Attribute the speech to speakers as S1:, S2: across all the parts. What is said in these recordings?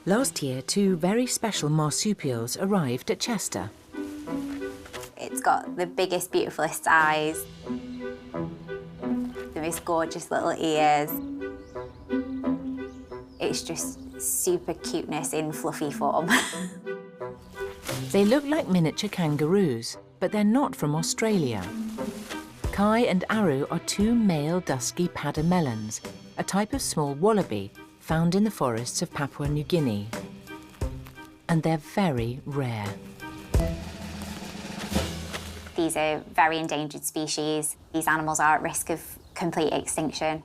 S1: Last year, two very special marsupials arrived at Chester.
S2: It's got the biggest, beautifulest eyes, the most gorgeous little ears. It's just super cuteness in fluffy form.
S1: They look like miniature kangaroos, but they're not from Australia. Kai and Aru are two male dusky padamelons, a type of small wallaby found in the forests of Papua New Guinea. And they're very rare.
S2: These are very endangered species. These animals are at risk of complete extinction.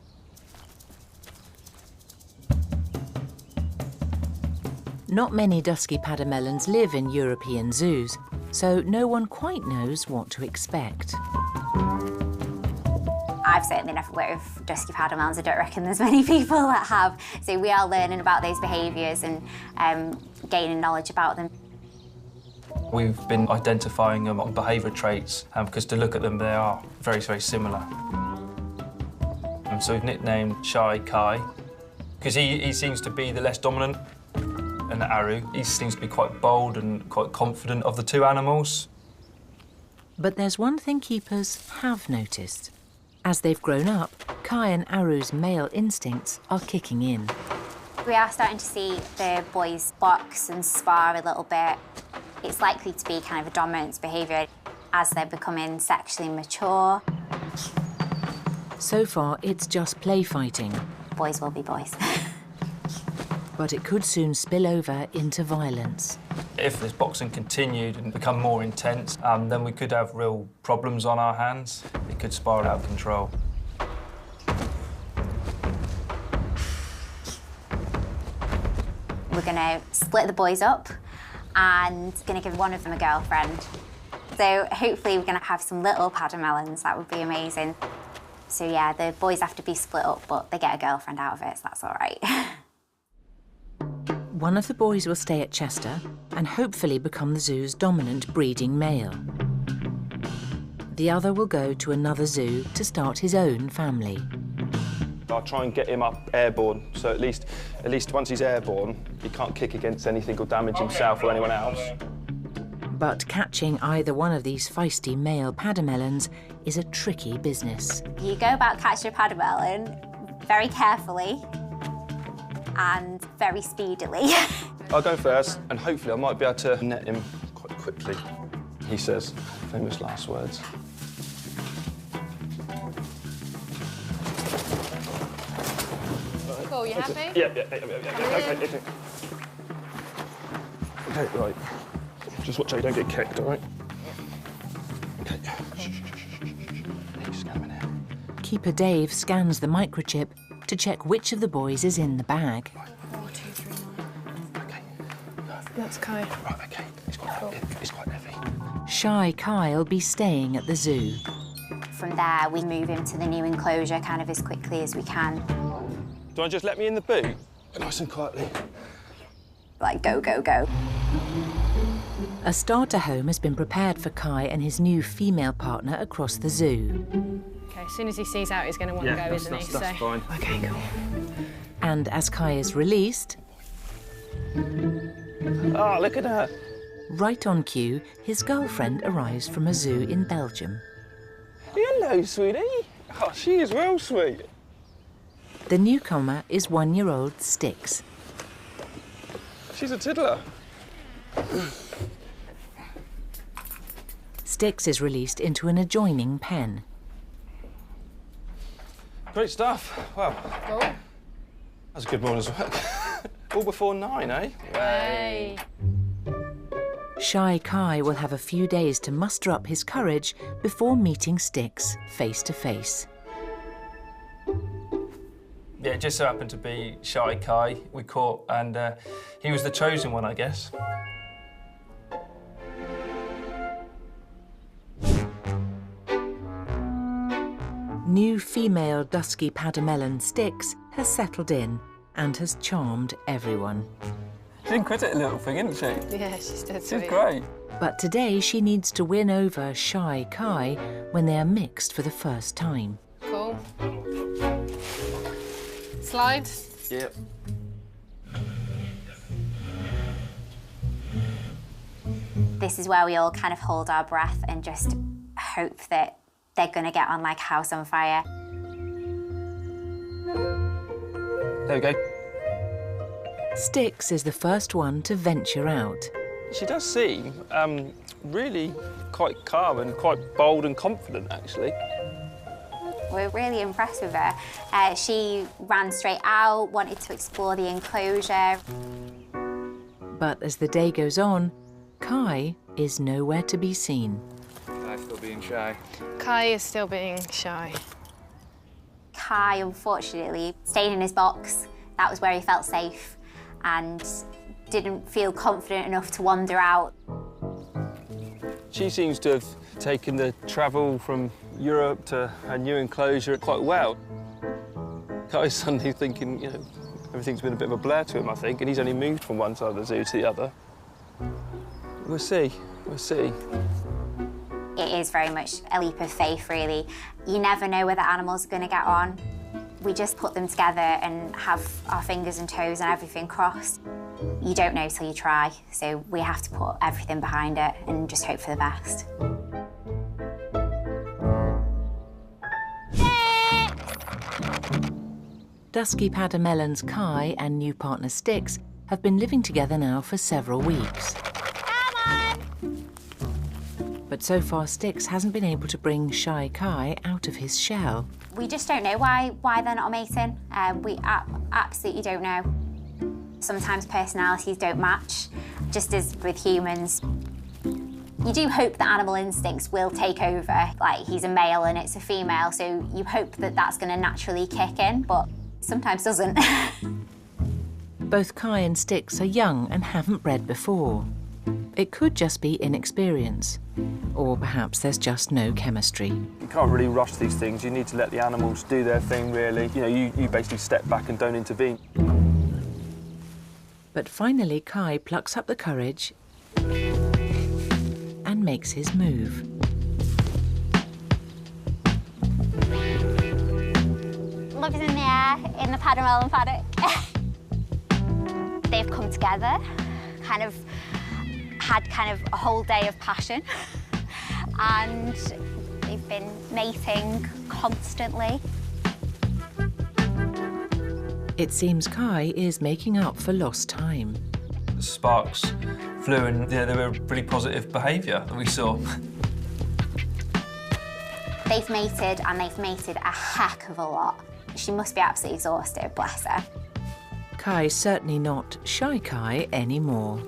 S1: Not many dusky padamelons live in European zoos, so no one quite knows what to expect.
S2: I've certainly never worked with dusky padamelons. I don't reckon there's many people that have. So we are learning about those behaviours and gaining knowledge about them.
S3: We've been identifying them on behaviour traits because to look at them, they are very, very similar. So we've nicknamed Shy Kai because he seems to be the less dominant, and Aru, he seems to be quite bold and quite confident of the two animals.
S1: But there's one thing keepers have noticed. As they've grown up, Kai and Aru's male instincts are kicking in.
S2: We are starting to see the boys box and spar a little bit. It's likely to be kind of a dominance behaviour as they're becoming sexually mature.
S1: So far, it's just play fighting.
S2: Boys will be boys.
S1: But it could soon spill over into violence.
S3: If this boxing continued and become more intense, then we could have real problems on our hands. It could spiral out of control.
S2: We're going to split the boys up and going to give one of them a girlfriend. So hopefully we're going to have some little padamelons. That would be amazing. So yeah, the boys have to be split up, but they get a girlfriend out of it, so that's all right.
S1: One of the boys will stay at Chester and hopefully become the zoo's dominant breeding male. The other will go to another zoo to start his own family.
S4: I'll try and get him up airborne, so at least once he's airborne, he can't kick against anything or damage himself or anyone else.
S1: But catching either one of these feisty male padamelons is a tricky business.
S2: You go about catching a padamelon very carefully and very speedily.
S4: I'll go first, and hopefully I might be able to net him quite quickly. He says famous last words.
S5: Cool, you happy?
S4: Yeah. Okay, right. Just watch how you don't get kicked, all right? Okay. Scan him in here.
S1: Keeper Dave scans the microchip to check which of the boys is in the bag.
S5: 4, 2, 3, 1.
S4: Okay.
S5: That's Kai.
S4: Right, okay. He's quite heavy.
S1: Shy Kai will be staying at the zoo.
S2: From there, we move him to the new enclosure kind of as quickly as we can.
S4: Do you want to just let me in the boot? Nice and quietly.
S2: Like, go, go, go.
S1: A starter home has been prepared for Kai and his new female partner across the zoo.
S5: Okay, as soon as he sees out, he's going to want to go, isn't he?
S4: That's fine.
S5: Okay, cool.
S1: And as Kai is released,
S4: Oh, look at her.
S1: right on cue, his girlfriend arrives from a zoo in Belgium.
S4: Hello, sweetie. Oh, she is real sweet.
S1: The newcomer is 1-year-old Styx.
S4: She's a tiddler.
S1: Styx is released into an adjoining pen.
S4: Great stuff. Well,
S5: Cool.
S4: that's a good morning's work. All before 9, eh?
S5: Hey.
S1: Shy Kai will have a few days to muster up his courage before meeting Styx face to face.
S3: Yeah, it just so happened to be Shy Kai we caught, and he was the chosen one, I guess.
S1: New female dusky padamelon Styx has settled in and has charmed everyone.
S3: She didn't quit it a little thing, didn't she?
S5: Yeah, she's dead
S3: She's
S5: sweet.
S3: great.
S1: But today she needs to win over Shy Kai when they are mixed for the first time.
S5: Cool. Slide.
S4: Yep.
S2: This is where we all kind of hold our breath and just hope that they're going to get on like a house on fire.
S3: There we go.
S1: Styx is the first one to venture out.
S4: She does seem really quite calm and quite bold and confident, actually.
S2: We're really impressed with her. She ran straight out, wanted to explore the enclosure.
S1: But as the day goes on, Kai is nowhere to be seen.
S6: Kai's still being shy.
S5: Kai is still being shy.
S2: Kai, unfortunately, stayed in his box. That was where he felt safe and didn't feel confident enough to wander out.
S4: She seems to have taken the travel from Europe to her new enclosure quite well. Kai's suddenly thinking, you know, everything's been a bit of a blur to him, I think, and he's only moved from one side of the zoo to the other. We'll see, we'll see.
S2: It is very much a leap of faith, really. You never know where the animals are going to get on. We just put them together and have our fingers and toes and everything crossed. You don't know till you try, so we have to put everything behind it and just hope for the best.
S1: Dusky Padamelons Kai and new partner Styx have been living together now for several weeks. But so far, Styx hasn't been able to bring shy Kai out of his shell.
S2: We just don't know why they're not mating. We absolutely don't know. Sometimes personalities don't match, just as with humans. You do hope that animal instincts will take over. Like, he's a male and it's a female, so you hope that that's going to naturally kick in, but sometimes doesn't.
S1: Both Kai and Styx are young and haven't bred before. It could just be inexperience, or perhaps there's just no chemistry.
S4: You can't really rush these things. You need to let the animals do their thing, really. You know, you basically step back and don't intervene.
S1: But finally, Kai plucks up the courage and makes his move.
S2: Love is in the air in the Padamelon paddock. They've come together, had a whole day of passion, and they've been mating constantly.
S1: It seems Kai is making up for lost time.
S3: The sparks flew and they were really positive behaviour that we saw.
S2: They've mated, and they've mated a heck of a lot. She must be absolutely exhausted, bless her.
S1: Kai's certainly not shy Kai anymore.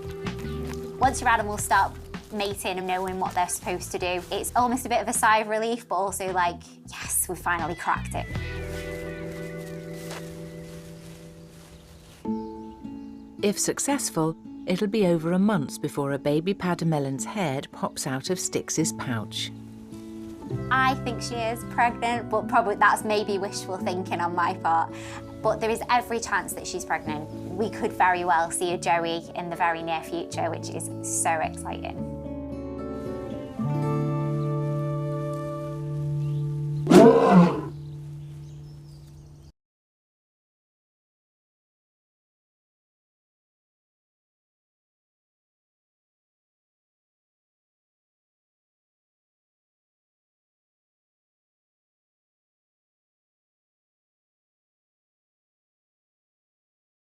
S2: Once your animals start mating and knowing what they're supposed to do, it's almost a bit of a sigh of relief, but also like, yes, we finally cracked it.
S1: If successful, it'll be over a month before a baby Padamelon's head pops out of Styx's pouch.
S2: I think she is pregnant, but probably that's maybe wishful thinking on my part. But there is every chance that she's pregnant. We could very well see a Joey in the very near future, which is so exciting.